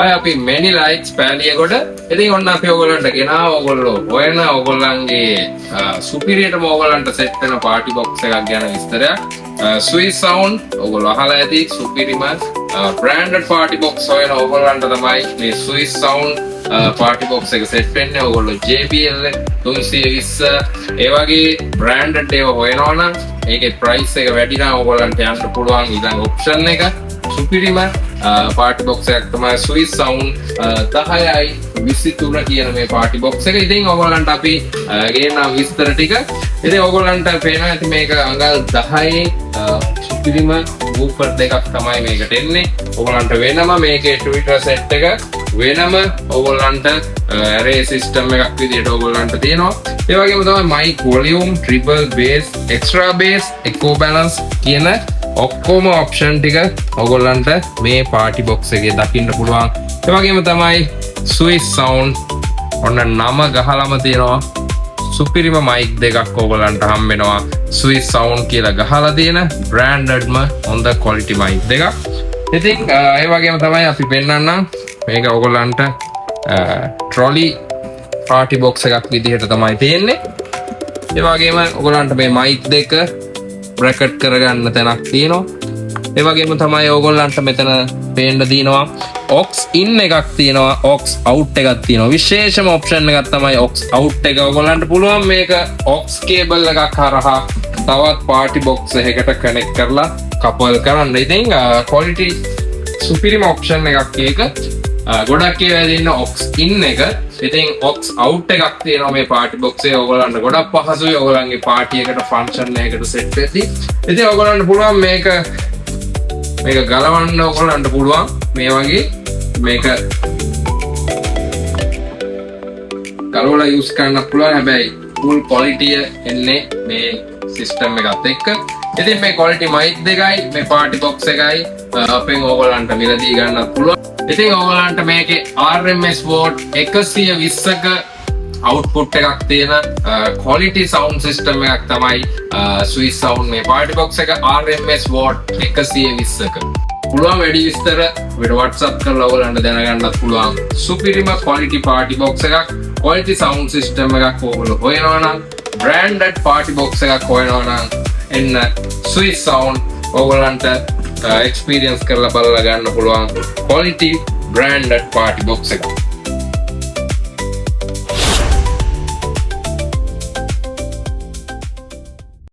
අය අපි many likes පෑලියකොට. ඉතින් ඔන්න අපි ඔයගොල්ලන්ට ගෙනාව ඔයගොල්ලෝ හොයන ඔයගොල්ලන්ගේ සුපිරියටම ඔයගොල්ලන්ට සෙට් වෙන පාටි බොක්ස් එකක් ගැන විස්තරයක්. Swiss Sound ඔයගොල්ලෝ අහලා ඇති සුපිරිම branded party box හොයන ඔයගොල්ලන්ට තමයි මේ Swiss Sound පාටි බොක්ස් එක සෙට් වෙන්නේ. ඔයගොල්ලෝ JBL 320 ඒ වගේ branded ඒවා හොයනවා නම් ඒකේ price එක වැඩි නම් ඔයගොල්ලන්ට යන්න පුළුවන් ඊළඟ option එක. සුපිරිම පාටි බොක්ස් එකක් තමයි Swiss Sound 10යි 23 කියන මේ පාටි බොක්ස් එක. ඉතින් ඔයගොල්ලන්ට අපි ගේනවා විස්තර ටික. ඉතින් ඔයගොල්ලන්ට පේනවා ඇති මේක අඟල් 10 සුපිරිම වූෆර් දෙකක් තමයි මේකට එන්නේ. ඔයගොල්ලන්ට වෙනම මේකේ Twitter set එක වෙනම ඔයගොල්ලන්ට array system එකක් විදිහට ඔයගොල්ලන්ට තියෙනවා. ඒ වගේම තමයි mic volume, treble bass, extra bass, echo balance කියන ඔක්කොම ඔප්ෂන් ටික ඔයගොල්ලන්ට මේ පාටි බොක්ස් එකේ දකින්න පුළුවන්. ඒ වගේම තමයි Swiss Sound ඔන්න නම ගහලම තියෙනවා. සුපිරිම මයික් දෙකක් ඔයගොල්ලන්ට හම්බ වෙනවා. Swiss Sound කියලා ගහලා තියෙන brandedම හොඳ quality mic දෙකක්. ඉතින් ඒ වගේම තමයි අපි පෙන්නන්නම් මේක ඔයගොල්ලන්ට trolley party box එකක් විදිහට තමයි තියෙන්නේ. ඒ වගේම ඔයගොල්ලන්ට මේ mic දෙක bracket කරගන්න තැනක් තියෙනවා. ඒ වගේම තමයි ඔයගොල්ලන්ට මෙතන පේන්න දිනවා aux in එකක් තියෙනවා, aux out එකක් තියෙනවා. විශේෂම option එකක් තමයි aux out එක. ඔයගොල්ලන්ට පුළුවන් මේක aux cable එකක් හරහා තවත් party box එකකට connect කරලා couple කරන්න. ඉතින් quality සුපිරිම option එකක් ඒක. ගොඩක් ඒවා දෙන්න aux in එක. ඉතින් aux out එකක් තියෙනවා මේ party box එකේ. ඔයගොල්ලන්ට ගොඩක් පහසුයි ඔයගොල්ලන්ගේ party එකට function එකකට set වෙද්දී. ඉතින් ඔයගොල්ලන්ට පුළුවන් මේක ගලවන්න ඔයගොල්ලන්ට පුළුවන් මේ වගේ මේක ගලවලා use කරන්න පුළුවන්. හැබැයි full quality එන්නේ මේ system එකත් එක්ක. ඉතින් මේ quality mic දෙකයි මේ party box එකයි අපෙන් ඔයගොල්ලන්ට මිලදී ගන්නත් පුළුවන්. ඉතින් ඔයගොල්ලන්ට මේකේ RMS watt 120ක output එකක් තියෙන quality sound system එකක් තමයි Swiss Sound මේ party box එක. RMS watt 120ක පුළුවන් වැඩි විස්තර අපිට WhatsApp කරලා ඔයගොල්ලන්ට දැනගන්නත් පුළුවන්. සුපිරිම quality party box එකක්, quality sound system එකක් ඔයගොල්ලෝ හොයනවා නම්, branded party box එකක් හොයනවා නම් එන්න Swiss Sound ඔයගොල්ලන්ට experience කරලා බලලා ගන්න පුළුවන් quality branded party box එකක්.